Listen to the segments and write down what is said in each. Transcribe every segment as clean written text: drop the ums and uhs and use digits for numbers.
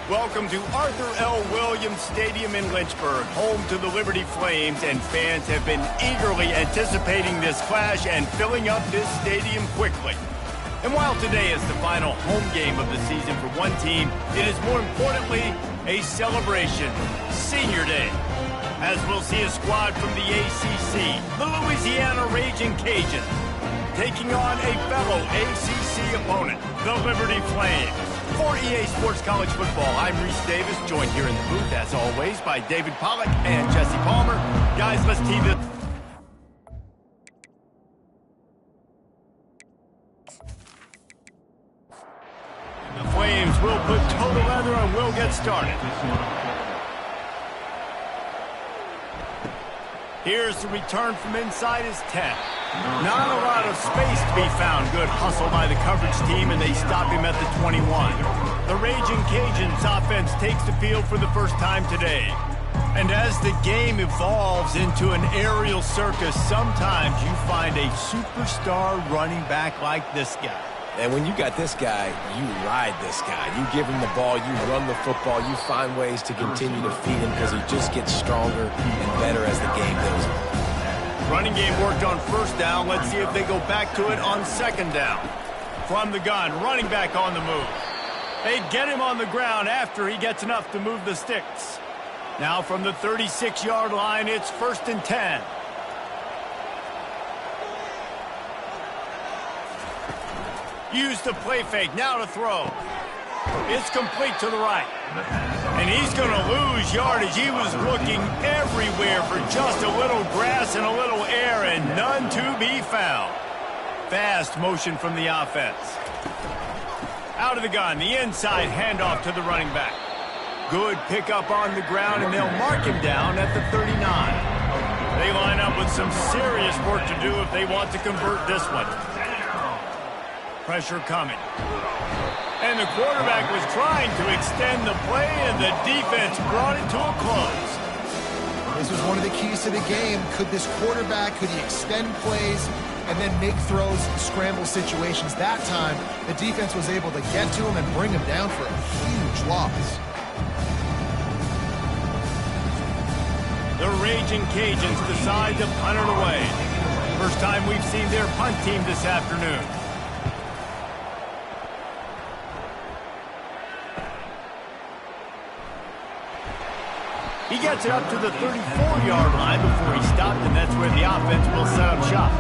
Welcome to Arthur L. Williams Stadium in Lynchburg, home to the Liberty Flames, and fans have been eagerly anticipating this clash and filling up this stadium quickly. And while today is the final home game of the season for one team, it is more importantly a celebration, Senior Day, as we'll see a squad from the ACC, the Louisiana Raging Cajuns, taking on a fellow ACC opponent, the Liberty Flames. For EA Sports College Football, I'm Reese Davis, joined here in the booth, as always, by David Pollack and Jesse Palmer. Guys, let's tee this. The Flames will put total leather and we'll get started. Here's the return from inside his 10. Not a lot of space to be found. Good hustle by the coverage team, and they stop him at the 21. The Raging Cajuns offense takes the field for the first time today. And as the game evolves into an aerial circus, sometimes you find a superstar running back like this guy. And when you got this guy, you ride this guy. You give him the ball, you run the football, you find ways to continue to feed him because he just gets stronger and better as the game goes on. Running game worked on first down. Let's see if they go back to it on second down. From the gun, running back on the move. They get him on the ground after he gets enough to move the sticks. Now from the 36-yard line, it's 1st and 10. Use the play fake, now to throw. It's complete to the right. And he's going to lose yardage. He was looking everywhere for just a little grass and a little air, and none to be found. Fast motion from the offense. Out of the gun, the inside handoff to the running back. Good pickup on the ground, and they'll mark him down at the 39. They line up with some serious work to do if they want to convert this one. Pressure coming. And the quarterback was trying to extend the play, and the defense brought it to a close. This was one of the keys to the game. Could this quarterback, could he extend plays and then make throws in scramble situations? That time, the defense was able to get to him and bring him down for a huge loss. The Raging Cajuns decide to punt it away. First time we've seen their punt team this afternoon. He gets it up to the 34-yard line before he stopped, and that's where the offense will set up shop.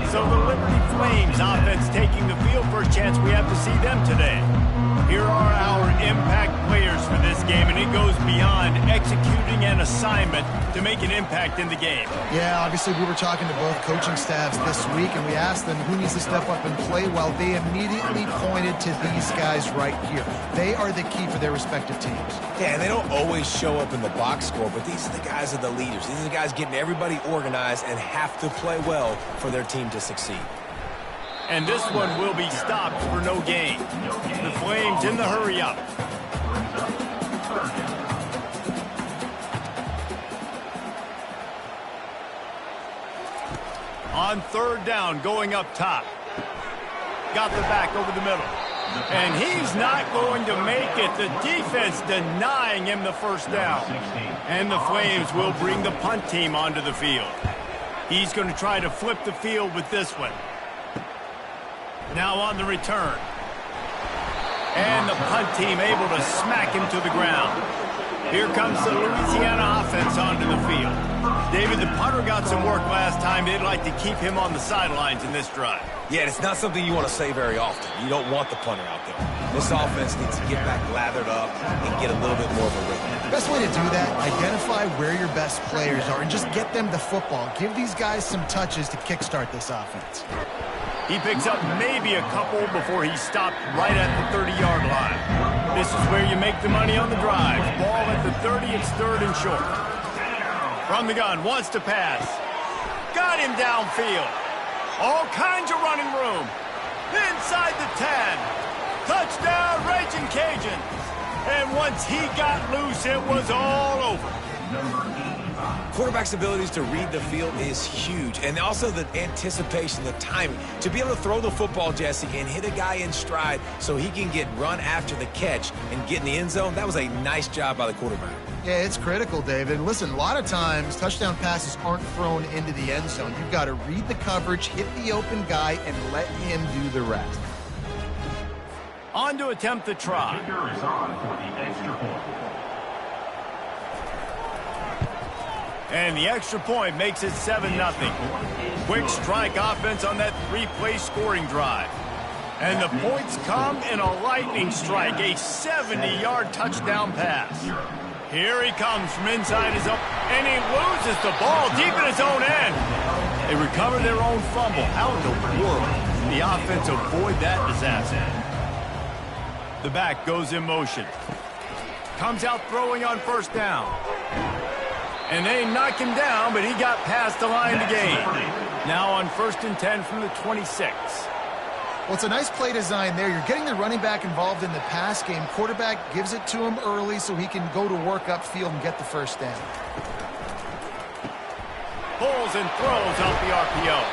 So the Liberty Flames offense taking the field. First chance we have to see them today. Here are our impact players for this game, and it goes beyond executing an assignment to make an impact in the game. Yeah, obviously we were talking to both coaching staffs this week, and we asked them who needs to step up and play well. They immediately pointed to these guys right here. They are the key for their respective teams. Yeah, and they don't always show up in the box score, but these are the guys that are the leaders. These are the guys getting everybody organized and have to play well for their team to succeed. And this one will be stopped for no gain. The Flames in the hurry-up. On third down, going up top. Got the back over the middle. And he's not going to make it. The defense denying him the first down. And the Flames will bring the punt team onto the field. He's going to try to flip the field with this one. Now on the return. And the punt team able to smack him to the ground. Here comes the Louisiana offense onto the field. David, the punter got some work last time. They'd like to keep him on the sidelines in this drive. Yeah, it's not something you want to say very often. You don't want the punter out there. This offense needs to get back lathered up and get a little bit more of a rhythm. Best way to do that, identify where your best players are and just get them the football. Give these guys some touches to kickstart this offense. He picks up maybe a couple before he stopped right at the 30-yard line. This is where you make the money on the drive. Ball at the 30, it's third and short. From the gun, wants to pass. Got him downfield. All kinds of running room. Inside the 10. Touchdown, Raging Cajuns. And once he got loose, it was all over. Quarterback's abilities to read the field is huge, and also the anticipation, the timing. To be able to throw the football, Jesse, and hit a guy in stride so he can get run after the catch and get in the end zone, that was a nice job by the quarterback. Yeah, it's critical, David. And listen, a lot of times touchdown passes aren't thrown into the end zone. You've got to read the coverage, hit the open guy, and let him do the rest. On to attempt the try. Kicker is on for the extra point. And the extra point makes it 7-0. Quick strike offense on that three-play scoring drive. And the points come in a lightning strike, a 70-yard touchdown pass. Here he comes from inside his own, and he loses the ball deep in his own end. They recover their own fumble. How in the world can the offense avoid that disaster? The back goes in motion. Comes out throwing on first down. And they knock him down, but he got past the line to gain. Now on 1st and 10 from the 26. Well, it's a nice play design there. You're getting the running back involved in the pass game. Quarterback gives it to him early so he can go to work upfield and get the first down. Pulls and throws off the RPO.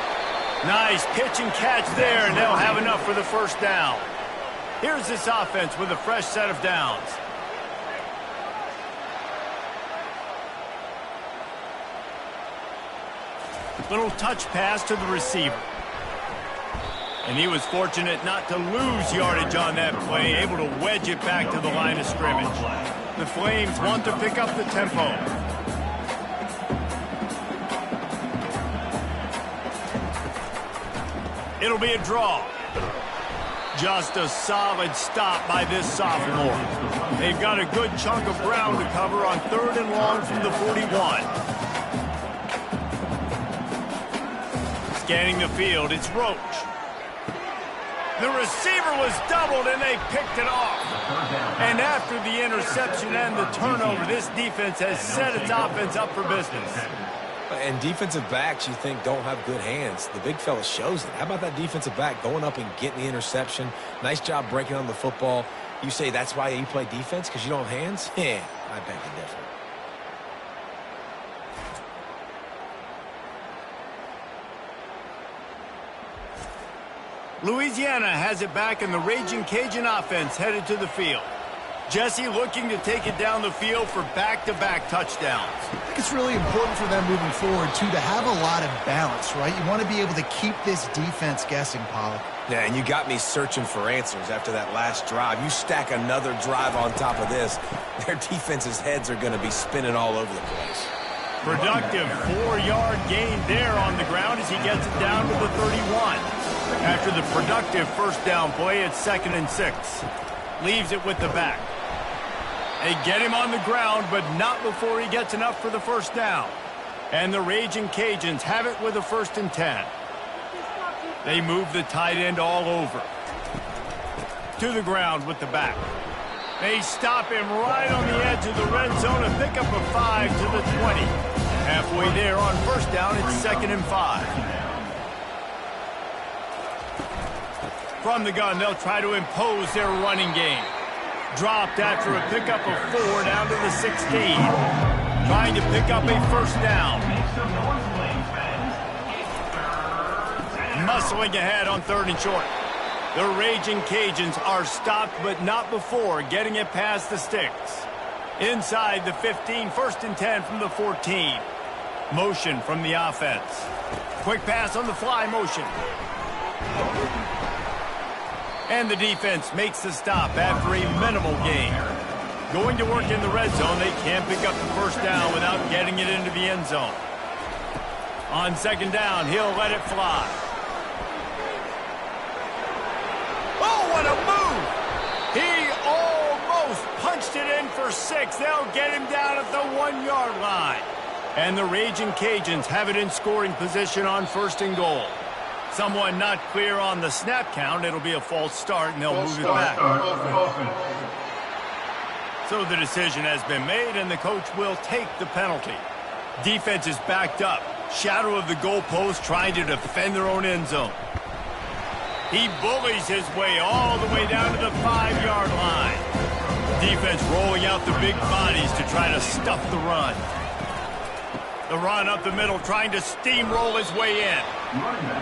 Nice pitch and catch there, and they'll have enough for the first down. Here's this offense with a fresh set of downs. Little touch pass to the receiver. And he was fortunate not to lose yardage on that play, able to wedge it back to the line of scrimmage. The Flames want to pick up the tempo. It'll be a draw. Just a solid stop by this sophomore. They've got a good chunk of ground to cover on 3rd and long from the 41. Scanning the field, it's Roach. The receiver was doubled, and they picked it off. And after the interception and the turnover, this defense has set its offense up for business. And defensive backs, you think, don't have good hands. The big fella shows it. How about that defensive back going up and getting the interception? Nice job breaking on the football. You say that's why you play defense, because you don't have hands? Yeah, I beg to differ. Louisiana has it back, and the Raging Cajun offense headed to the field. Jesse looking to take it down the field for back-to-back touchdowns. I think it's really important for them moving forward, too, to have a lot of balance, right? You want to be able to keep this defense guessing, Pollock. Yeah, and you got me searching for answers after that last drive. You stack another drive on top of this, their defense's heads are going to be spinning all over the place. Productive 4-yard gain there on the ground as he gets it down to the 31. After the productive first down play, it's 2nd and 6. Leaves it with the back. They get him on the ground, but not before he gets enough for the first down. And the Raging Cajuns have it with a 1st and 10. They move the tight end all over. To the ground with the back. They stop him right on the edge of the red zone and pick up a 5 to the 20. Halfway there on first down, it's 2nd and 5. From the gun, they'll try to impose their running game. Dropped after a pickup of 4 down to the 16. Trying to pick up a first down. Muscling ahead on 3rd and short. The Raging Cajuns are stopped, but not before getting it past the sticks. Inside the 15, 1st and 10 from the 14. Motion from the offense. Quick pass on the fly motion. And the defense makes the stop after a minimal gain. Going to work in the red zone, they can't pick up the first down without getting it into the end zone. On 2nd down, he'll let it fly. Oh, what a move! He almost punched it in for 6. They'll get him down at the 1-yard line. And the Raging Cajuns have it in scoring position on 1st and goal. Someone not clear on the snap count. It'll be a false start, and they'll move it back. So the decision has been made, and the coach will take the penalty. Defense is backed up. Shadow of the goalpost trying to defend their own end zone. He bullies his way all the way down to the 5-yard line. Defense rolling out the big bodies to try to stuff the run. The run up the middle, trying to steamroll his way in.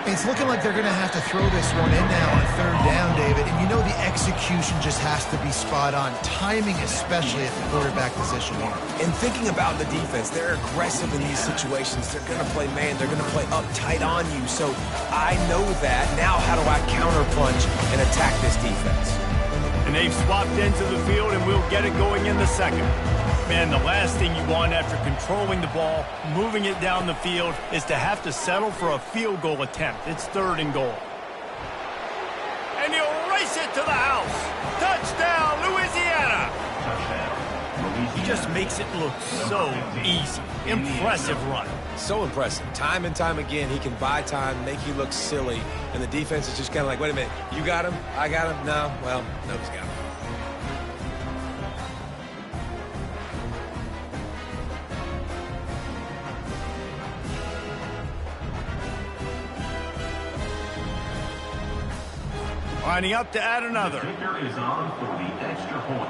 It's looking like they're going to have to throw this one in now on third down, David. And you know the execution just has to be spot on. Timing, especially at the quarterback position here. And thinking about the defense, they're aggressive in these situations. They're going to play man. They're going to play up tight on you. So I know that. Now how do I counterpunch and attack this defense? And they've swapped into the field, and we'll get it going in the second. Man, the last thing you want after controlling the ball, moving it down the field, is to have to settle for a field goal attempt. It's third and goal. And he'll race it to the house. Touchdown, Louisiana. He just makes it look so easy. Impressive run. So impressive. Time and time again, he can buy time, make you look silly, and the defense is just kind of like, wait a minute, you got him? I got him? No? Well, nobody's got him. Lining up to add another. Kicker is on for the extra point.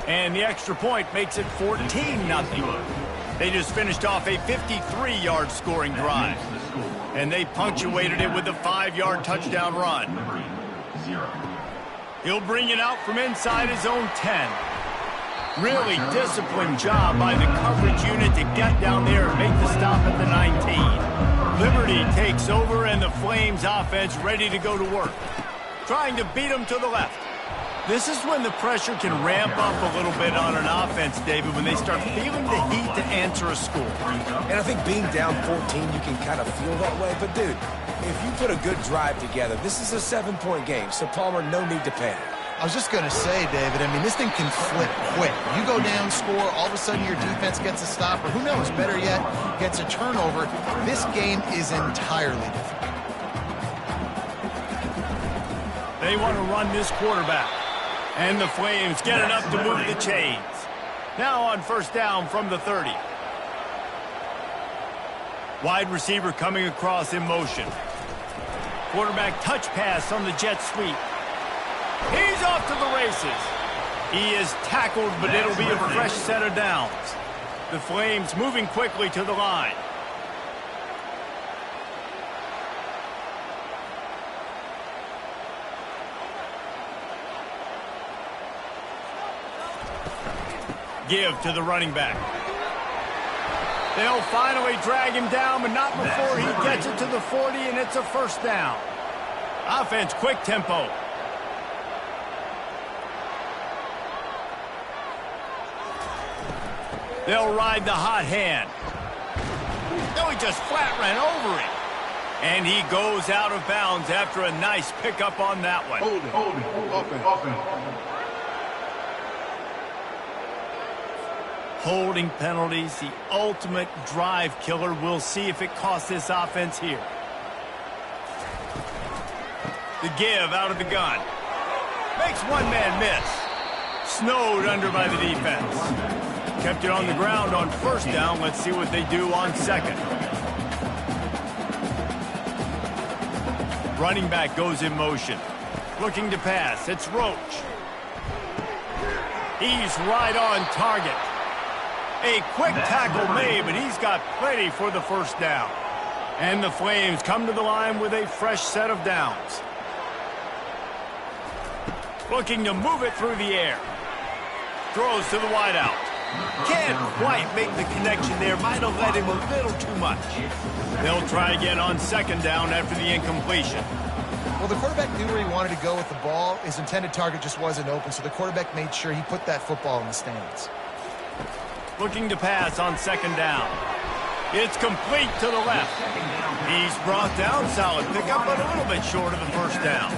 And the extra point makes it 14-0. They just finished off a 53-yard scoring drive. And they punctuated it with a 5-yard touchdown run. He'll bring it out from inside his own 10. Really disciplined job by the coverage unit to get down there and make the stop at the 19. Liberty takes over, and the Flames offense ready to go to work. Trying to beat them to the left. This is when the pressure can ramp up a little bit on an offense, David, when they start feeling the heat to answer a score. And I think being down 14, you can kind of feel that way. But, dude, if you put a good drive together, this is a 7-point game, so, Palmer, no need to panic. I was just going to say, David, I mean, this thing can flip quick. You go down, score, all of a sudden your defense gets a stop, or who knows, better yet, gets a turnover. This game is entirely different. They want to run this quarterback. And the Flames get enough to move the chains. Now on first down from the 30. Wide receiver coming across in motion. Quarterback touch pass on the jet sweep. He's off to the races. He is tackled, but it'll be a fresh set of downs. The Flames moving quickly to the line. Give to the running back. They'll finally drag him down, but not before he gets it to the 40, and it's a first down. Offense, quick tempo. They'll ride the hot hand. No, he just flat ran over him. And he goes out of bounds after a nice pickup on that one. Holding penalties, the ultimate drive killer. We'll see if it costs this offense here. The give out of the gun. Makes one man miss. Snowed under by the defense. Kept it on the ground on first down. Let's see what they do on second. Running back goes in motion. Looking to pass. It's Roach. He's right on target. A quick tackle made, but he's got plenty for the first down. And the Flames come to the line with a fresh set of downs. Looking to move it through the air. Throws to the wideout. Can't quite make the connection there. Might have led him a little too much. They'll try again on second down after the incompletion. Well, the quarterback knew where he wanted to go with the ball. His intended target just wasn't open, so the quarterback made sure he put that football in the stands. Looking to pass on second down. It's complete to the left. He's brought down. Solid pickup, but a little bit short of the first down.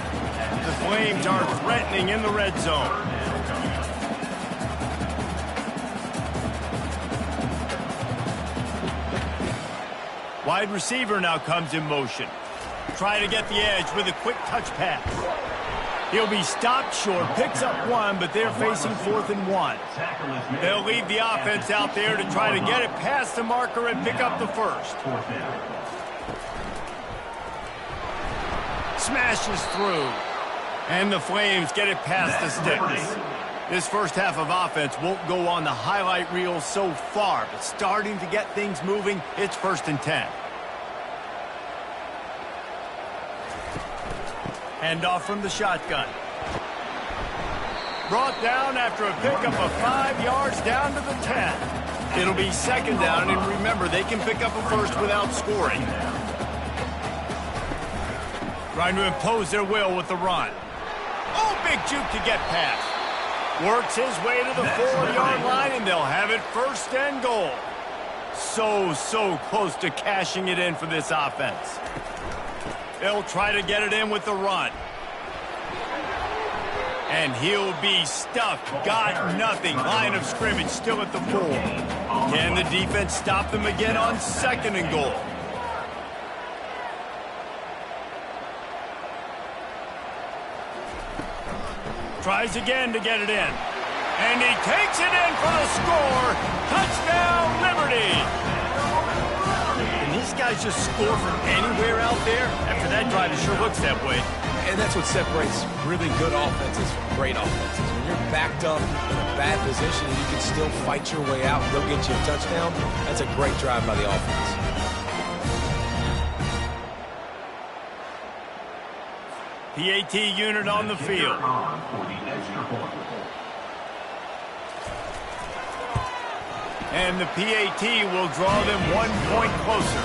The Flames are threatening in the red zone. Wide receiver now comes in motion. Try to get the edge with a quick touch pass. He'll be stopped short, picks up one, but they're facing 4th and 1. They'll leave the offense out there to try to get it past the marker and pick up the first. Smashes through. And the Flames get it past the sticks. This first half of offense won't go on the highlight reel so far, but starting to get things moving. It's 1st and 10. Handoff from the shotgun. Brought down after a pickup of 5 yards down to the 10. It'll be 2nd down, and remember, they can pick up a first without scoring. Trying to impose their will with the run. Oh, big juke to get past. Works his way to the 4-yard line, and they'll have it 1st and goal. So close to cashing it in for this offense. They'll try to get it in with the run. And he'll be stuffed. Got nothing. Line of scrimmage still at the 4. Can the defense stop them again on 2nd and goal? Tries again to get it in. And he takes it in for the score. Touchdown, Liberty. Can these guys just score from anywhere out there? After that drive, it sure looks that way. And that's what separates really good offenses from great offenses. When you're backed up in a bad position and you can still fight your way out and they'll get you a touchdown, that's a great drive by the offense. PAT unit on the field. And the PAT will draw them 1 point closer.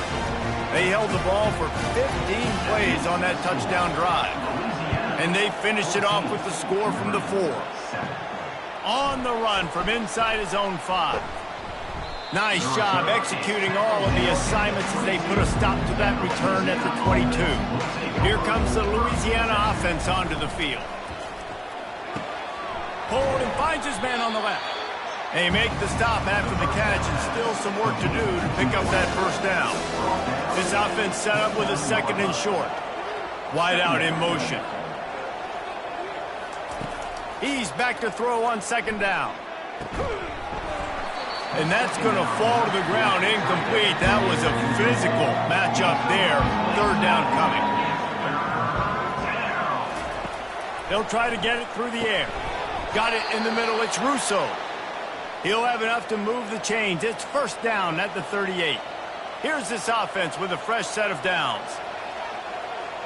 They held the ball for 15 plays on that touchdown drive. And they finished it off with the score from the 4. On the run from inside his own 5. Nice job executing all of the assignments as they put a stop to that return at the 22. Here comes the Louisiana offense onto the field. Pulled and finds his man on the left. They make the stop after the catch, and still some work to do to pick up that 1st down. This offense set up with a 2nd and short. Wide out in motion. He's back to throw on 2nd down. And that's going to fall to the ground incomplete. That was a physical matchup there. 3rd down coming. They'll try to get it through the air. Got it in the middle. It's Russo. He'll have enough to move the chains. It's 1st down at the 38. Here's this offense with a fresh set of downs.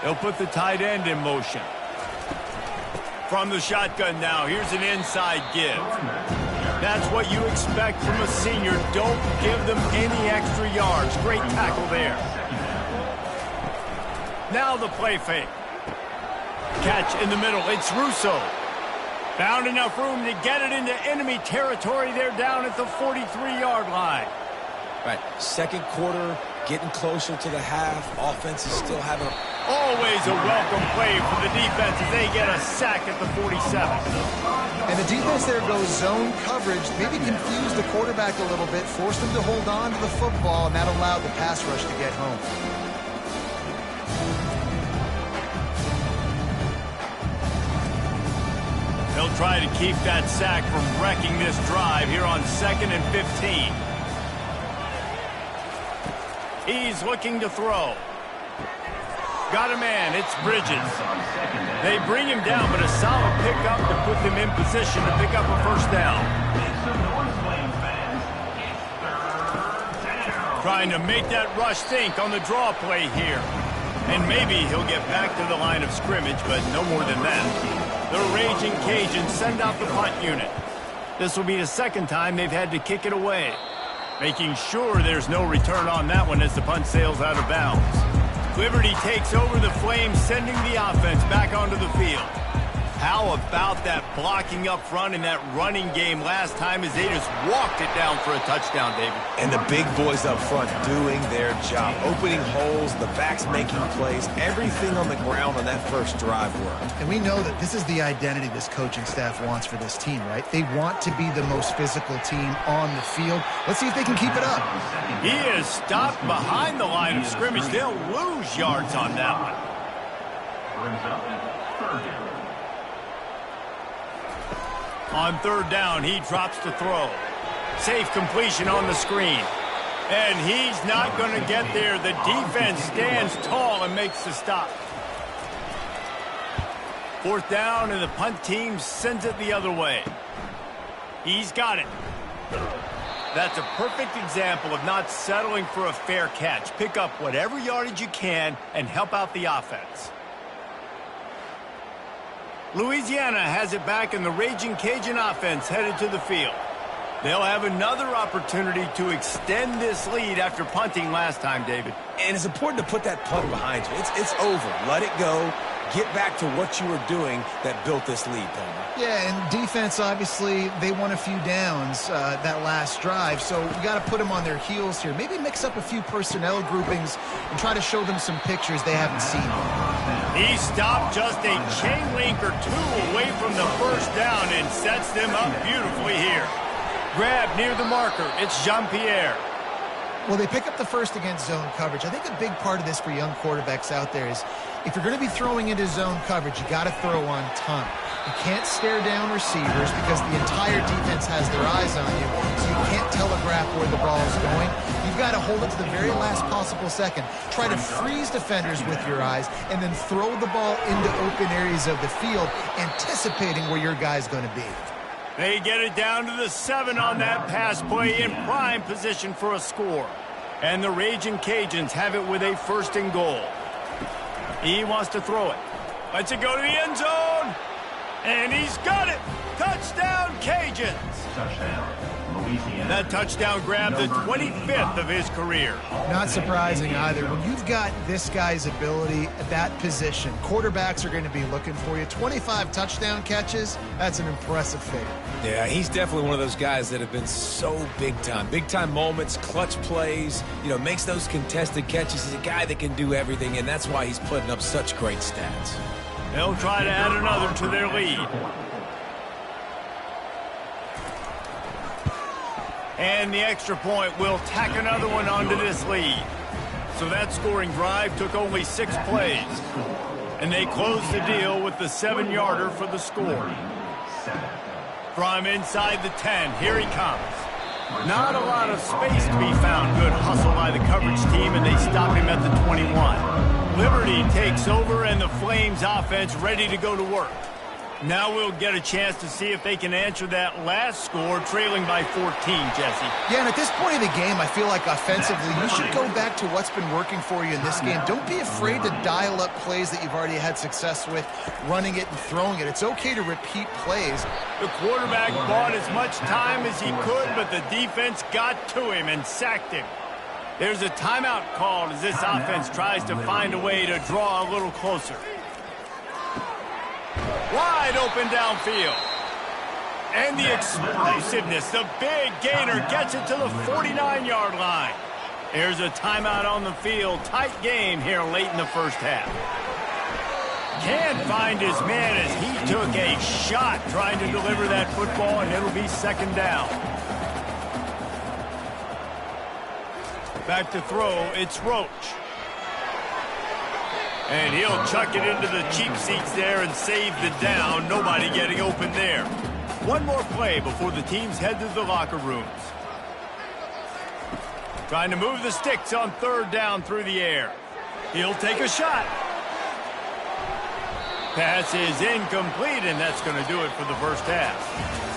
They'll put the tight end in motion. From the shotgun now, here's an inside give. That's what you expect from a senior. Don't give them any extra yards. Great tackle there. Now the play fake. Catch in the middle. It's Russo. Found enough room to get it into enemy territory. They're down at the 43-yard line. Right, 2nd quarter, getting closer to the half. Offense is still having Always a welcome play for the defense as they get a sack at the 47. And the defense there goes zone coverage, maybe confused the quarterback a little bit, forced him to hold on to the football, and that allowed the pass rush to get home. They'll try to keep that sack from wrecking this drive here on 2nd and 15. He's looking to throw. Got a man. It's Bridges. They bring him down, but a solid pickup to put them in position to pick up a 1st down. Trying to make that rush think on the draw play here. And maybe he'll get back to the line of scrimmage, but no more than that. The Raging Cajuns send out the punt unit. This will be the 2nd time they've had to kick it away. Making sure there's no return on that one as the punt sails out of bounds. Liberty takes over the Flames, sending the offense back onto the field. How about that blocking up front in that running game last time as they just walked it down for a touchdown, David? And the big boys up front doing their job. Opening holes, the backs making plays, everything on the ground on that first drive worked. And we know that this is the identity this coaching staff wants for this team, right? They want to be the most physical team on the field. Let's see if they can keep it up. He is stopped behind the line of scrimmage. They'll lose yards on that one. Brings up 3rd down. On 3rd down, he drops to throw. Safe completion on the screen. And he's not going to get there. The defense stands tall and makes the stop. 4th down, and the punt team sends it the other way. He's got it. That's a perfect example of not settling for a fair catch. Pick up whatever yardage you can and help out the offense. Louisiana has it back, and the Raging Cajun offense headed to the field. They'll have another opportunity to extend this lead after punting last time, David. And it's important to put that punt behind you. It's over. Let it go. Get back to what you were doing that built this lead, Palmer. Yeah, and defense, obviously, they won a few downs that last drive, so you got to put them on their heels here. Maybe mix up a few personnel groupings and try to show them some pictures they haven't seen. He stopped just a chain link or two away from the first down and sets them up beautifully here. Grab near the marker. It's Jean-Pierre. Well, they pick up the first against zone coverage. I think a big part of this for young quarterbacks out there is if you're going to be throwing into zone coverage, you got to throw on time. You can't stare down receivers because the entire defense has their eyes on you, so you can't telegraph where the ball is going. You've got to hold it to the very last possible second. Try to freeze defenders with your eyes and then throw the ball into open areas of the field, anticipating where your guy's going to be. They get it down to the 7 on that pass play, in prime position for a score. And the Raging Cajuns have it with a 1st and goal. He wants to throw it. Lets it go to the end zone. And he's got it. Touchdown, Cajuns. Touchdown, Louisiana. That touchdown grabbed the 25th of his career. Not surprising either. When you've got this guy's ability at that position, quarterbacks are going to be looking for you. 25 touchdown catches, that's an impressive figure. Yeah, he's definitely one of those guys that have been so big time. Big time moments, clutch plays, makes those contested catches. He's a guy that can do everything, and that's why he's putting up such great stats. They'll try to add another to their lead. And the extra point will tack another one onto this lead. So that scoring drive took only 6 plays. And they closed the deal with the 7-yarder for the score. From inside the 10, here he comes. Not a lot of space to be found. Good hustle by the coverage team, and they stop him at the 21. Liberty takes over, and the Flames offense ready to go to work. Now we'll get a chance to see if they can answer that last score, trailing by 14, Jesse. Yeah, and at this point of the game, I feel like offensively, you should go back to what's been working for you in this game. Don't be afraid to dial up plays that you've already had success with, running it and throwing it. It's okay to repeat plays. The quarterback bought as much time as he could, but the defense got to him and sacked him. There's a timeout called as this offense tries to find a way to draw a little closer. Wide open downfield. And the explosiveness, the big gainer gets it to the 49-yard line. There's a timeout on the field. Tight game here late in the first half. Can't find his man as he took a shot trying to deliver that football, and it'll be 2nd down. Back to throw, it's Roach. And he'll chuck it into the cheap seats there and save the down. Nobody getting open there. One more play before the teams head to the locker rooms. Trying to move the sticks on 3rd down through the air. He'll take a shot. Pass is incomplete, and that's going to do it for the first half.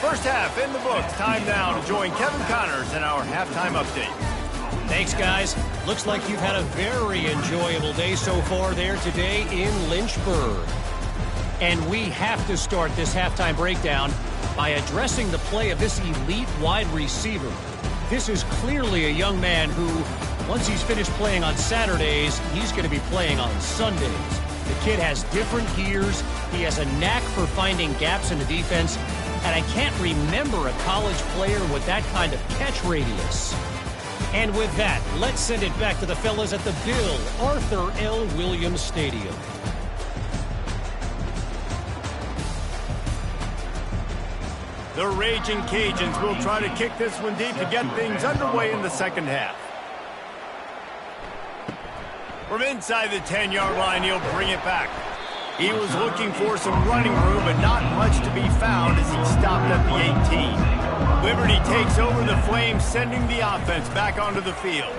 First half in the books. Time now to join Kevin Connors in our halftime update. Thanks, guys. Looks like you've had a very enjoyable day so far there today in Lynchburg. And we have to start this halftime breakdown by addressing the play of this elite wide receiver. This is clearly a young man who, once he's finished playing on Saturdays, he's going to be playing on Sundays. The kid has different gears. He has a knack for finding gaps in the defense. And I can't remember a college player with that kind of catch radius. And with that, let's send it back to the fellas at the Bill Arthur L. Williams Stadium. The Raging Cajuns will try to kick this one deep to get things underway in the second half. From inside the 10-yard line, he'll bring it back. He was looking for some running room, but not much to be found as he stopped at the 18. Liberty takes over the Flames, sending the offense back onto the field.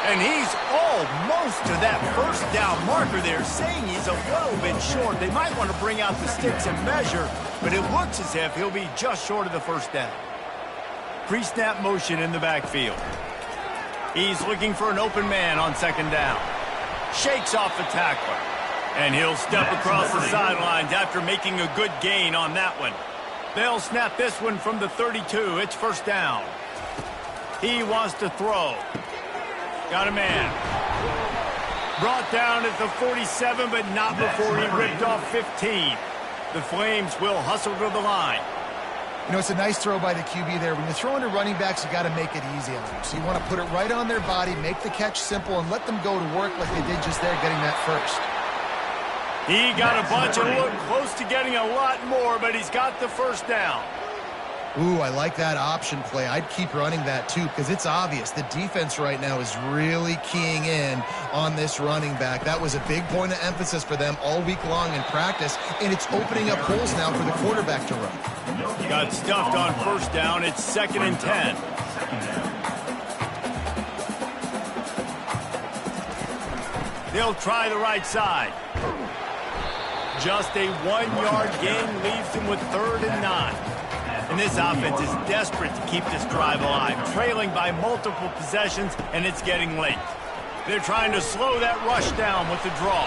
And he's almost to that first down marker there, saying he's a little bit short. They might want to bring out the sticks and measure, but it looks as if he'll be just short of the first down. Pre-snap motion in the backfield. He's looking for an open man on second down. Shakes off the tackler. And he'll step across the sidelines after making a good gain on that one. They'll snap this one from the 32. It's first down. He wants to throw. Got a man. Brought down at the 47, but not before he ripped off 15. The Flames will hustle to the line. You know, it's a nice throw by the QB there. When you're throwing to running backs, you got to make it easy on them. So you want to put it right on their body, make the catch simple, and let them go to work like they did just there, getting that first. He got a bunch and looked close to getting a lot more, but he's got the first down. Ooh, I like that option play. I'd keep running that too, because it's obvious the defense right now is really keying in on this running back. That was a big point of emphasis for them all week long in practice, and it's opening up holes now for the quarterback to run. Got stuffed on first down. It's 2nd and 10. They'll try the right side. Just a 1-yard gain leaves them with 3rd and 9. And this offense is desperate to keep this drive alive, trailing by multiple possessions, and it's getting late. They're trying to slow that rush down with the draw.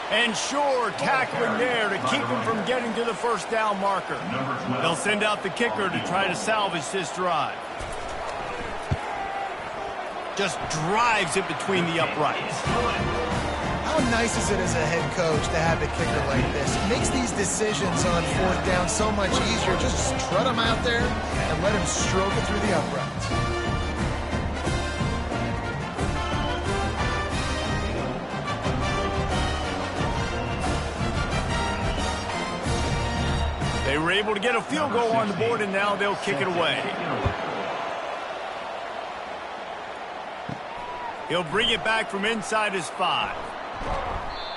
And sure, tackling there to keep him from getting to the first down marker. They'll send out the kicker to try to salvage this drive. Just drives it between the uprights. How nice is it as a head coach to have a kicker like this? It makes these decisions on 4th down so much easier. Just strut him out there and let him stroke it through the uprights. They were able to get a field goal on the board, and now they'll kick it away. He'll bring it back from inside his 5.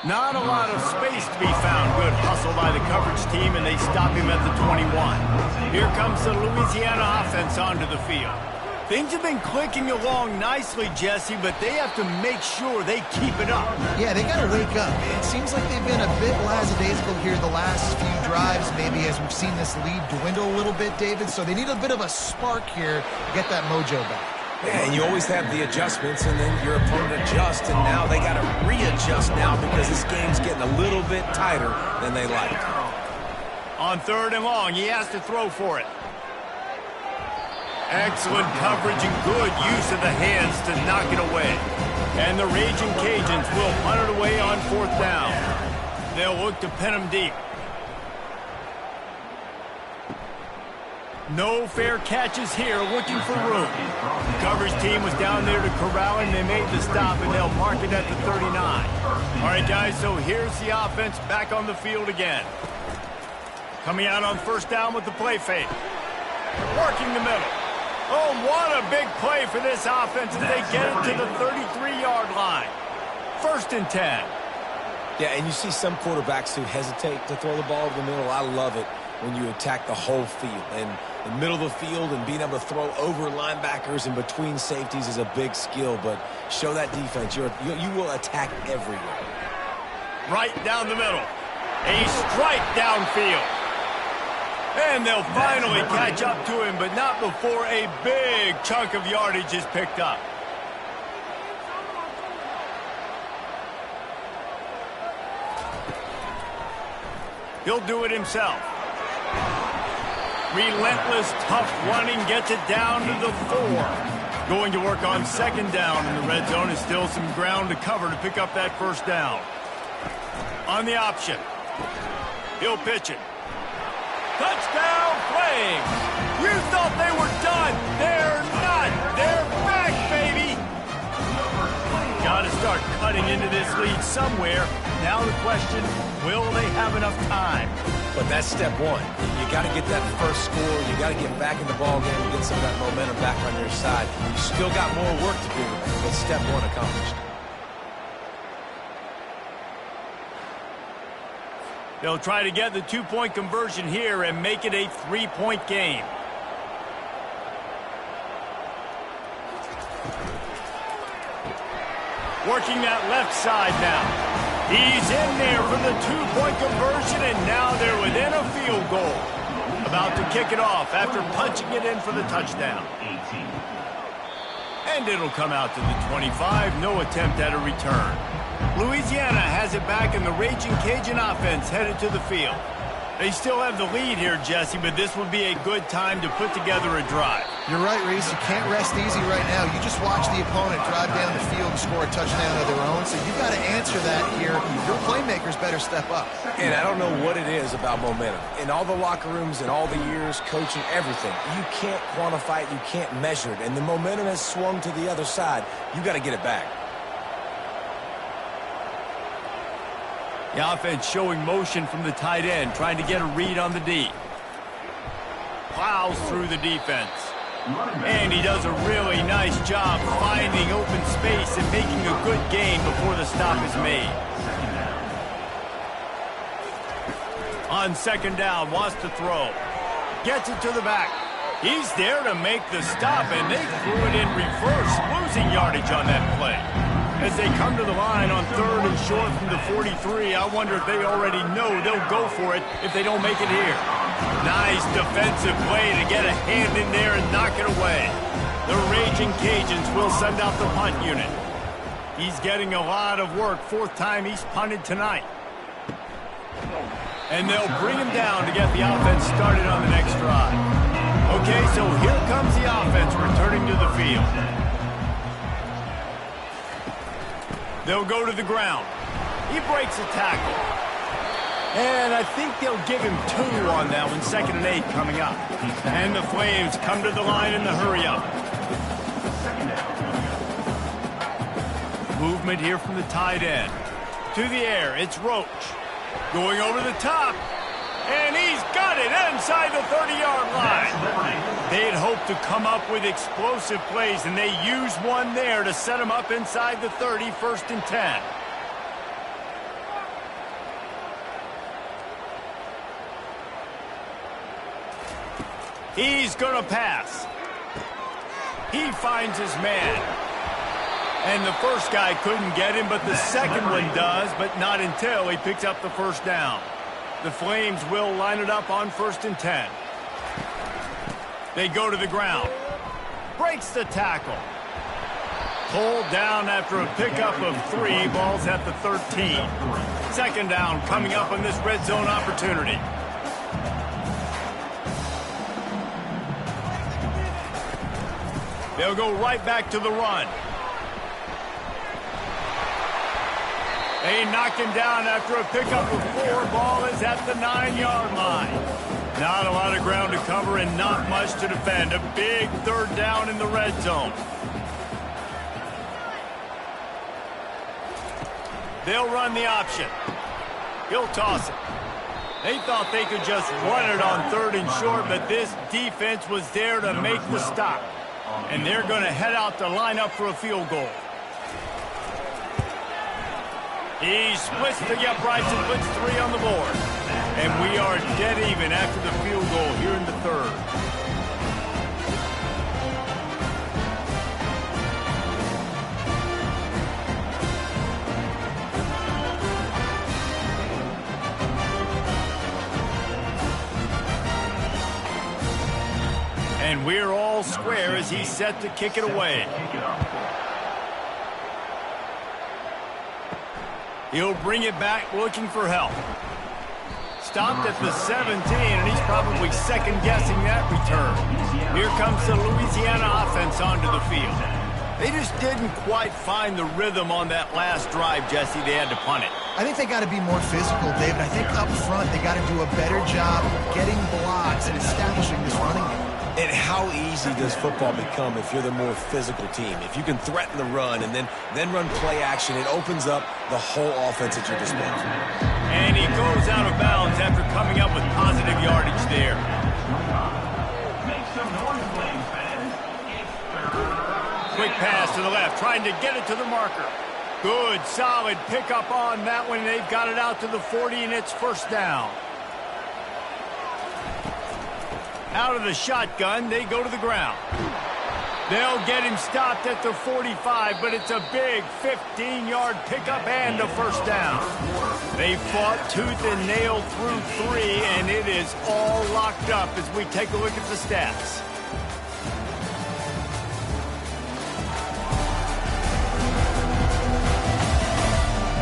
Not a lot of space to be found. Good hustle by the coverage team, and they stop him at the 21. Here comes the Louisiana offense onto the field. Things have been clicking along nicely, Jesse, but they have to make sure they keep it up. Yeah, they got to wake up. It seems like they've been a bit lackadaisical here the last few drives, maybe as we've seen this lead dwindle a little bit, David. So they need a bit of a spark here to get that mojo back. Yeah, and you always have the adjustments, and then your opponent adjusts, and now they got to readjust now because this game's getting a little bit tighter than they like. On 3rd and long, he has to throw for it. Excellent coverage and good use of the hands to knock it away. And the Raging Cajuns will punt it away on 4th down. They'll look to pin him deep. No fair catches here, looking for room. The coverage team was down there to corral him. They made the stop, and they'll mark it at the 39. All right, guys, so here's the offense back on the field again. Coming out on 1st down with the play fake. Working the middle. Oh, what a big play for this offense as they get it to the 33-yard line. 1st and 10. Yeah, and you see some quarterbacks who hesitate to throw the ball over the middle. I love it when you attack the whole field. And the middle of the field and being able to throw over linebackers and between safeties is a big skill, but show that defense. You will attack everywhere. Right down the middle. A strike downfield. And they'll finally catch up to him, but not before a big chunk of yardage is picked up. He'll do it himself. Relentless, tough running gets it down to the 4. Going to work on 2nd down in the red zone is still some ground to cover to pick up that 1st down. On the option. He'll pitch it. Touchdown, Flames! You thought they were done. They're not. They're back, baby! Got to start cutting into this lead somewhere. Now the question, will they have enough time? But that's step one. You got to get that first score. You got to get back in the ball game and get some of that momentum back on your side. You still got more work to do, but step one accomplished. They'll try to get the 2-point conversion here and make it a 3-point game. Working that left side now. He's in there for the two-point conversion, and now they're within a field goal. About to kick it off after punching it in for the touchdown. And it'll come out to the 25. No attempt at a return. Louisiana has it back, and the Raging Cajun offense headed to the field. They still have the lead here, Jesse, but this would be a good time to put together a drive. You're right, Reese. You can't rest easy right now. You just watch the opponent drive down the field and score a touchdown of their own, so you've got to answer that here. Your playmakers better step up. And I don't know what it is about momentum. In all the locker rooms and all the years, coaching, everything, you can't quantify it, you can't measure it, and the momentum has swung to the other side. You got to get it back. The offense showing motion from the tight end, trying to get a read on the D. Plows through the defense. And he does a really nice job finding open space and making a good gain before the stop is made. On second down, wants to throw. Gets it to the back. He's there to make the stop, and they threw it in reverse, losing yardage on that play. As they come to the line on third and short from the 43, I wonder if they already know they'll go for it if they don't make it here. Nice defensive play to get a hand in there and knock it away. The Raging Cajuns will send out the punt unit. He's getting a lot of work, fourth time he's punted tonight. And they'll bring him down to get the offense started on the next drive. Okay, so here comes the offense returning to the field. They'll go to the ground. He breaks a tackle. And I think they'll give him 2 on that one, 2nd and 8 coming up. And the Flames come to the line in the hurry-up. Movement here from the tight end. To the air, it's Roach. Going over the top. And he's got it inside the 30-yard line. They'd hoped to come up with explosive plays, and they used one there to set them up inside the 30, 1st and 10. He's going to pass. He finds his man. And the first guy couldn't get him, but the second one does, but not until he picks up the first down. The Flames will line it up on 1st and 10. They go to the ground. Breaks the tackle. Pulled down after a pickup of 3. Ball's at the 13. 2nd down coming up on this red zone opportunity. They'll go right back to the run. They knock him down after a pickup of 4. Ball is at the 9-yard line. Not a lot of ground to cover and not much to defend. A big 3rd down in the red zone. They'll run the option. He'll toss it. They thought they could just run it on 3rd and short, but this defense was there to make the stop. And they're going to head out to line up for a field goal. He splits the uprights and puts 3 on the board. And we are dead even after the field goal here in the 3rd. And we're all square as he's set to kick it away. He'll bring it back looking for help. Stopped at the 17, and he's probably second-guessing that return. Here comes the Louisiana offense onto the field. They just didn't quite find the rhythm on that last drive, Jesse. They had to punt it. I think they got to be more physical, David. I think up front they got to do a better job getting blocks and establishing this running game. And how easy does football become if you're the more physical team? If you can threaten the run and then run play action, it opens up the whole offense at your disposal. And he goes out of bounds after coming up with positive yardage there. Quick pass to the left, trying to get it to the marker. Good, solid pickup on that one. They've got it out to the 40, and it's 1st down. Out of the shotgun, they go to the ground. They'll get him stopped at the 45, but it's a big 15-yard pickup and a first down. They fought tooth and nail through 3, and it is all locked up as we take a look at the stats.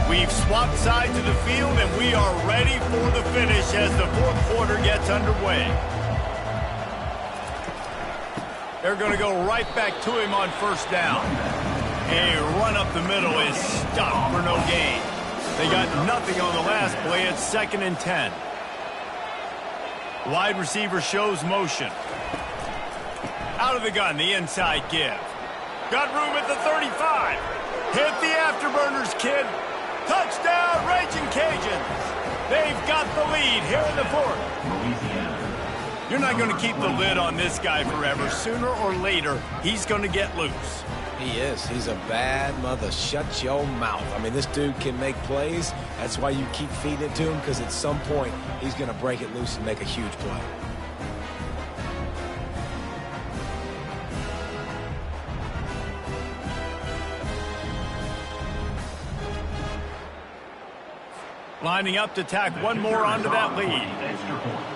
We've swapped sides of the field, and we are ready for the finish as the fourth quarter gets underway. They're going to go right back to him on first down. A run up the middle is stopped for no gain. They got nothing on the last play. It's 2nd and 10. Wide receiver shows motion. Out of the gun, the inside give. Got room at the 35. Hit the afterburners, kid. Touchdown, Raging Cajuns. They've got the lead here in the fourth. Louisiana. You're not going to keep the lid on this guy forever. Sooner or later, he's going to get loose. He is. He's a bad mother. Shut your mouth. I mean, this dude can make plays. That's why you keep feeding it to him, because at some point, he's going to break it loose and make a huge play. Lining up to tack one more onto that lead. Extra point.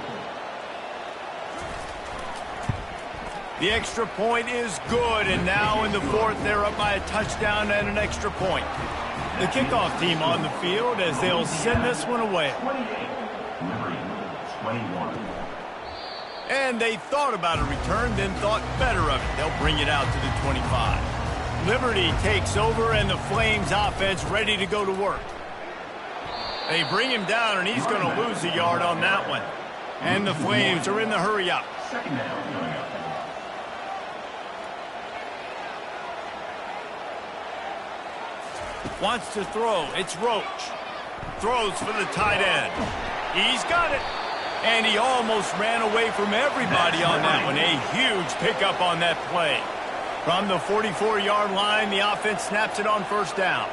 The extra point is good, and now in the fourth, they're up by a touchdown and an extra point. The kickoff team on the field as they'll send this one away. 28. Liberty 21. And they thought about a return, then thought better of it. They'll bring it out to the 25. Liberty takes over, and the Flames offense ready to go to work. They bring him down, and he's going to lose a yard on that one. And the Flames are in the hurry up. 2nd down coming up. Wants to throw. It's Roach. Throws for the tight end. He's got it. And he almost ran away from everybody on that one. A huge pickup on that play. From the 44-yard line, the offense snaps it on first down.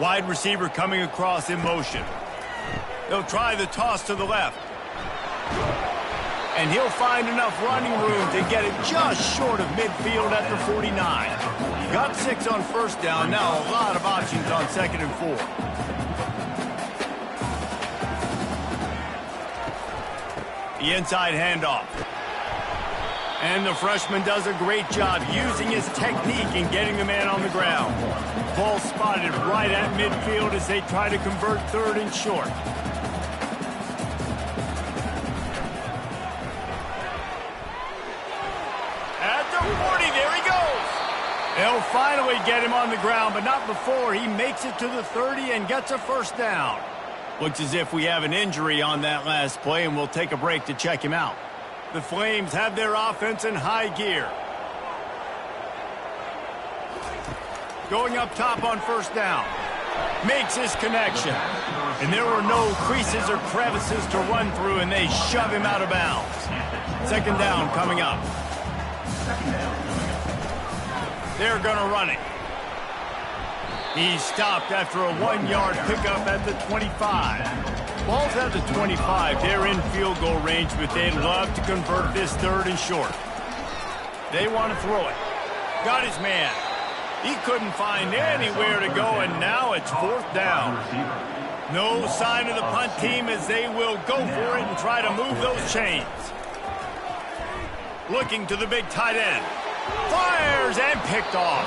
Wide receiver coming across in motion. They'll try the toss to the left. And he'll find enough running room to get it just short of midfield at the 49. Got 6 on first down. Now a lot of options on 2nd and 4. The inside handoff. And the freshman does a great job using his technique and getting the man on the ground. Ball spotted right at midfield as they try to convert 3rd and short. At the 40, there he goes. They'll finally get him on the ground, but not before he makes it to the 30 and gets a first down. Looks as if we have an injury on that last play, and we'll take a break to check him out. The Flames have their offense in high gear. Going up top on first down. Makes his connection. And there are no creases or crevices to run through, and they shove him out of bounds. 2nd down coming up. They're going to run it. He's stopped after a 1-yard pickup at the 25. Ball's at the 25. They're in field goal range, but they'd love to convert this 3rd and short. They want to throw it. Got his man. He couldn't find anywhere to go, and now it's 4th down. No sign of the punt team as they will go for it and try to move those chains. Looking to the big tight end. Fires and picked off.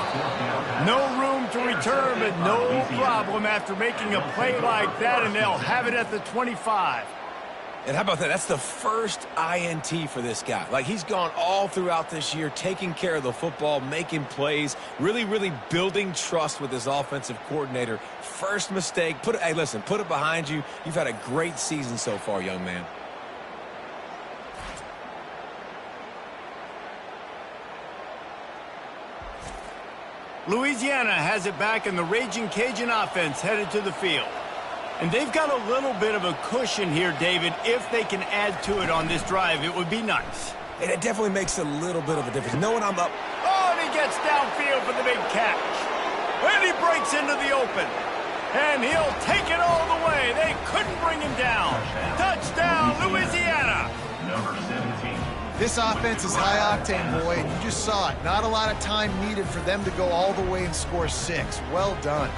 No room to return, but no problem after making a play like that, and they'll have it at the 25. And how about that? That's the first INT for this guy. Like, he's gone all throughout this year, taking care of the football, making plays, really, really building trust with his offensive coordinator. First mistake. Hey, listen, put it behind you. You've had a great season so far, young man. Louisiana has it back, and the Raging Cajun offense headed to the field. And they've got a little bit of a cushion here, David. If they can add to it on this drive, it would be nice. And it definitely makes a little bit of a difference. Knowing I'm up. Oh, and he gets downfield for the big catch. And he breaks into the open. And he'll take it all the way. They couldn't bring him down. Touchdown, Louisiana. Number 17. This offense is high octane, boy, and you just saw it. Not a lot of time needed for them to go all the way and score 6. Well done.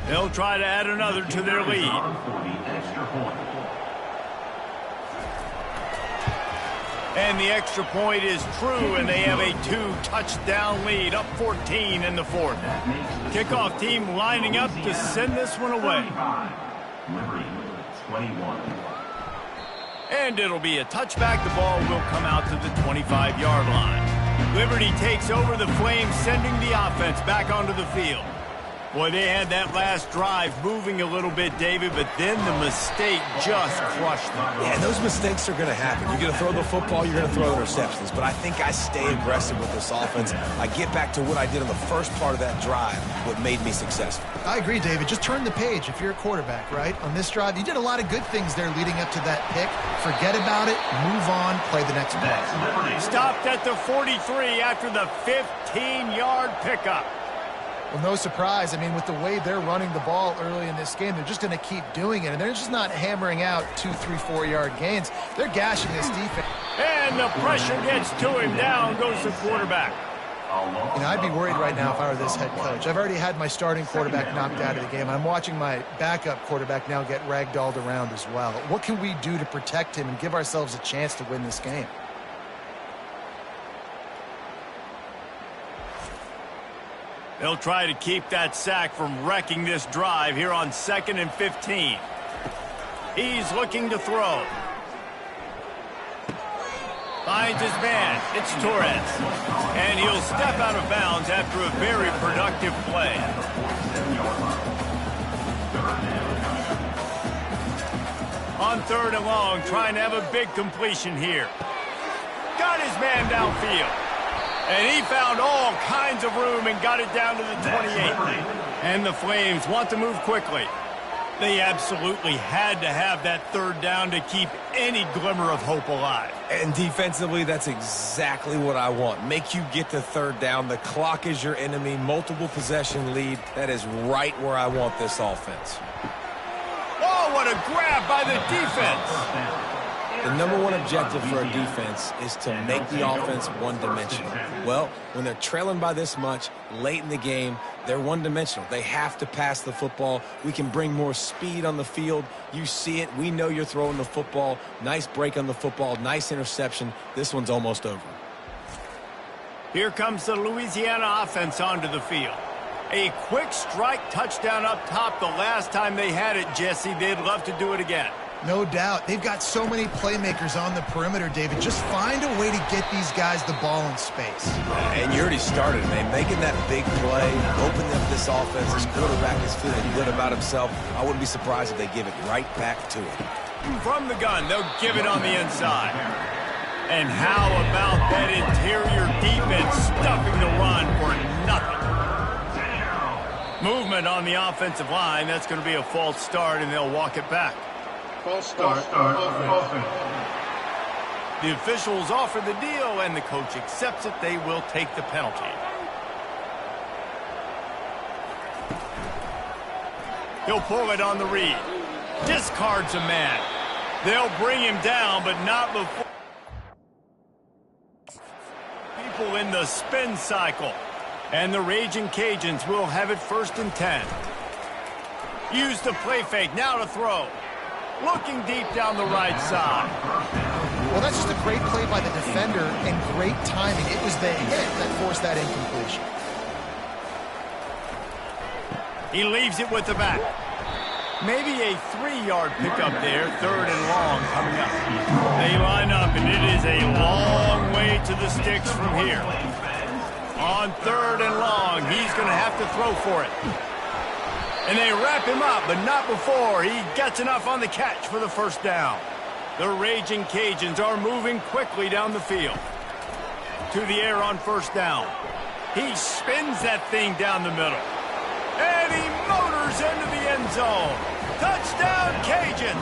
They'll try to add another to their lead. For the extra point. And the extra point is true, and they have a 2-touchdown lead, up 14 in the fourth. Kickoff team lining up to send this one away. 35. Liberty, 21. And it'll be a touchback. The ball will come out to the 25-yard line. Liberty takes over the Flames, sending the offense back onto the field. Boy, they had that last drive moving a little bit, David, but then the mistake just crushed them. Yeah, and those mistakes are going to happen. You're going to throw the football, you're going to throw interceptions. But I think I stay aggressive with this offense. I get back to what I did on the first part of that drive, what made me successful. I agree, David. Just turn the page if you're a quarterback, right? On this drive, you did a lot of good things there leading up to that pick. Forget about it, move on, play the next play. Stopped at the 43 after the 15-yard pickup. Well, no surprise. I mean, with the way they're running the ball early in this game, they're just going to keep doing it. And they're just not hammering out 2, 3, 4-yard gains. They're gashing this defense. And the pressure gets to him. Down goes the quarterback. You know, I'd be worried right now if I were this head coach. I've already had my starting quarterback knocked out of the game. I'm watching my backup quarterback now get ragdolled around as well. What can we do to protect him and give ourselves a chance to win this game? They'll try to keep that sack from wrecking this drive here on 2nd and 15. He's looking to throw. Finds his man. It's Torres. And he'll step out of bounds after a very productive play. On 3rd and long, trying to have a big completion here. Got his man downfield. And he found all kinds of room and got it down to the 28. And the Flames want to move quickly. They absolutely had to have that 3rd down to keep any glimmer of hope alive. And defensively, that's exactly what I want. Make you get to 3rd down. The clock is your enemy. Multiple possession lead. That is right where I want this offense. Oh, what a grab by the defense. The number one objective for a defense is to make the offense one-dimensional. Well, when they're trailing by this much late in the game, they're one-dimensional. They have to pass the football. We can bring more speed on the field. You see it. We know you're throwing the football. Nice break on the football. Nice interception. This one's almost over. Here comes the Louisiana offense onto the field. A quick strike touchdown up top the last time they had it, Jesse. They'd love to do it again. No doubt. They've got so many playmakers on the perimeter, David. Just find a way to get these guys the ball in space. And you already started, man. Making that big play, opening up this offense. This quarterback is feeling good about himself. I wouldn't be surprised if they give it right back to him. From the gun, they'll give it on the inside. And how about that interior defense stuffing the run for nothing? Movement on the offensive line. That's going to be a false start, and they'll walk it back. False start. The officials offer the deal, and the coach accepts it. They will take the penalty. He'll pull it on the read. Discards a man. They'll bring him down, but not before. People in the spin cycle. And the Raging Cajuns will have it 1st and 10. Use the play fake. Now to throw. Looking deep down the right side. Well, that's just a great play by the defender and great timing. It was the hit that forced that incompletion. He leaves it with the back. Maybe a 3-yard pickup there. 3rd and long coming up. They line up, and it is a long way to the sticks from here. On 3rd and long, he's going to have to throw for it. And they wrap him up, but not before he gets enough on the catch for the 1st down. The Raging Cajuns are moving quickly down the field. To the air on 1st down. He spins that thing down the middle. And he motors into the end end zone. Touchdown, Cajun.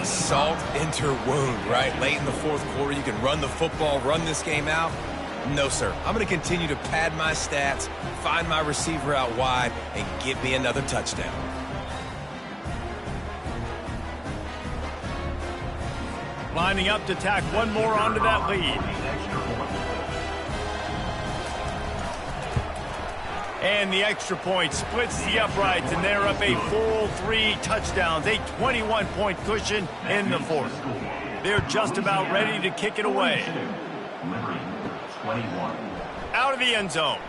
Salt into wound, right? Late in the fourth quarter, you can run the football, run this game out. No, sir. I'm going to continue to pad my stats, find my receiver out wide, and get me another touchdown. Lining up to tack one more onto that lead. And the extra point splits the uprights, and they're up a full 3 touchdowns, a 21-point cushion in the fourth. They're just about ready to kick it away. Out of the end zone.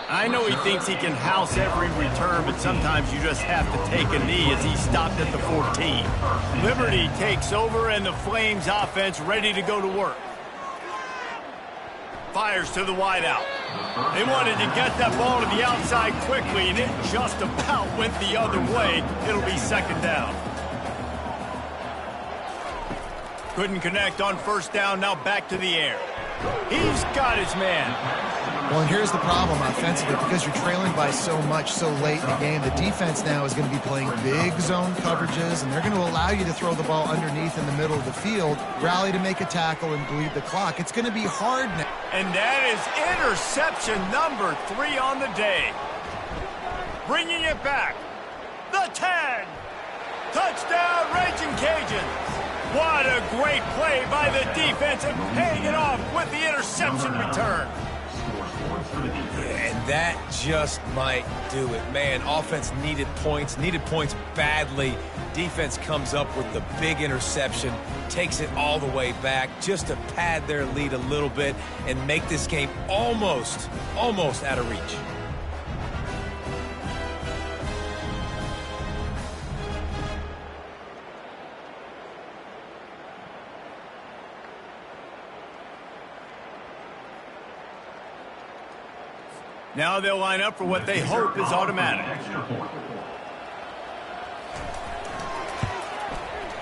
I know he thinks he can house every return, but sometimes you just have to take a knee as he stopped at the 14. Liberty takes over, and the Flames offense ready to go to work. Fires to the wideout. They wanted to get that ball to the outside quickly, and it just about went the other way. It'll be second down. Couldn't connect on first down, now back to the air. He's got his man. Well, and here's the problem offensively, because you're trailing by so much so late in the game. The defense now is going to be playing big zone coverages, and they're going to allow you to throw the ball underneath in the middle of the field, rally to make a tackle, and bleed the clock. It's going to be hard now. And that is interception number 3 on the day. Bringing it back. The 10. Touchdown, Raging Cajuns. What a great play by the defense, and paying it off with the interception return. And that just might do it. Man, offense needed points badly. Defense comes up with the big interception, takes it all the way back just to pad their lead a little bit and make this game almost out of reach. Now they'll line up for what they hope is automatic.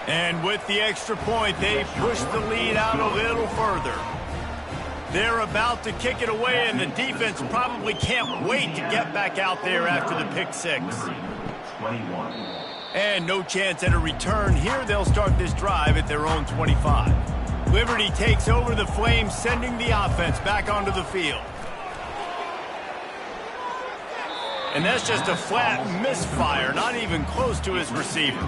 And with the extra point, they push the lead out a little further. They're about to kick it away, and the defense probably can't wait to get back out there after the pick 6. And no chance at a return. Here they'll start this drive at their own 25. Liberty takes over the Flames, sending the offense back onto the field. And that's just a flat misfire, not even close to his receiver.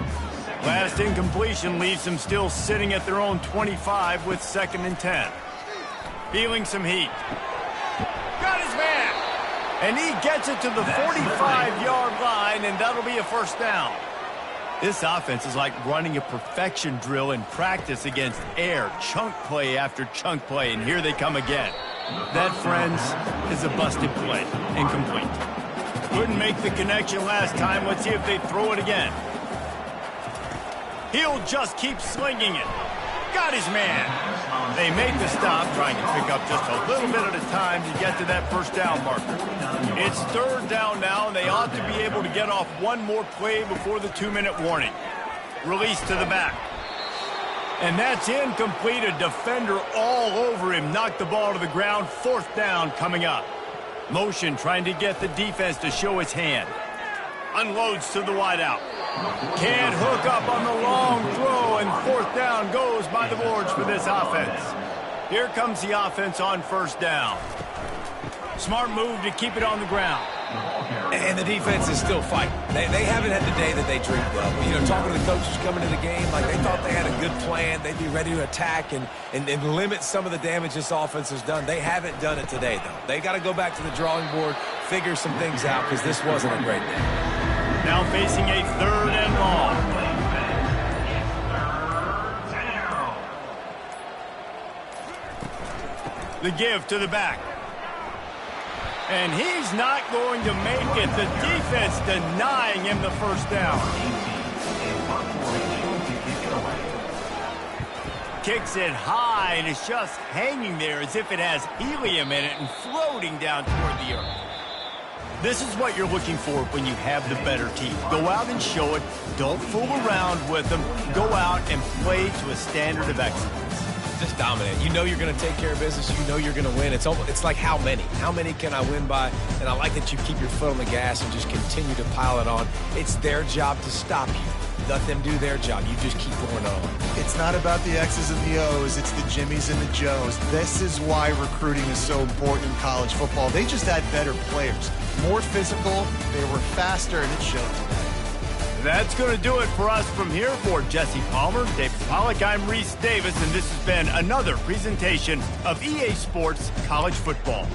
Last incompletion leaves them still sitting at their own 25 with 2nd and 10. Feeling some heat. Got his man! And he gets it to the 45-yard line, and that'll be a first down. This offense is like running a perfection drill in practice against air, chunk play after chunk play, and here they come again. That, friends, is a busted play, incomplete. Couldn't make the connection last time. Let's see if they throw it again. He'll just keep slinging it. Got his man. They make the stop, trying to pick up just a little bit at a time to get to that first down marker. It's 3rd down now, and they ought to be able to get off one more play before the 2-minute warning. Release to the back. And that's incomplete. A defender all over him. Knocked the ball to the ground. 4th down coming up. Motion trying to get the defense to show his hand. Unloads to the wideout. Can't hook up on the long throw, and 4th down goes by the boards for this offense. Here comes the offense on 1st down. Smart move to keep it on the ground. And the defense is still fighting. They haven't had the day that they dreamed of. You know, talking to the coaches coming to the game, like they thought they had a good plan. They'd be ready to attack and limit some of the damage this offense has done. They haven't done it today, though. They got to go back to the drawing board, figure some things out, because this wasn't a great day. Now facing a 3rd and long. The give to the back. And he's not going to make it. The defense denying him the first down. Kicks it high, and it's just hanging there as if it has helium in it and floating down toward the earth. This is what you're looking for when you have the better team. Go out and show it. Don't fool around with them. Go out and play to a standard of excellence. just dominate. You know you're going to take care of business. You know you're going to win. It's like how many? How many can I win by? And I like that you keep your foot on the gas and just continue to pile it on. It's their job to stop you. Let them do their job. You just keep going on. It's not about the X's and the O's. It's the Jimmies and the Joes. This is why recruiting is so important in college football. They just had better players, more physical. They were faster, and it showed today. That's going to do it for us from here. For Jesse Palmer, David Pollack, I'm Reese Davis, and this has been another presentation of EA Sports College Football.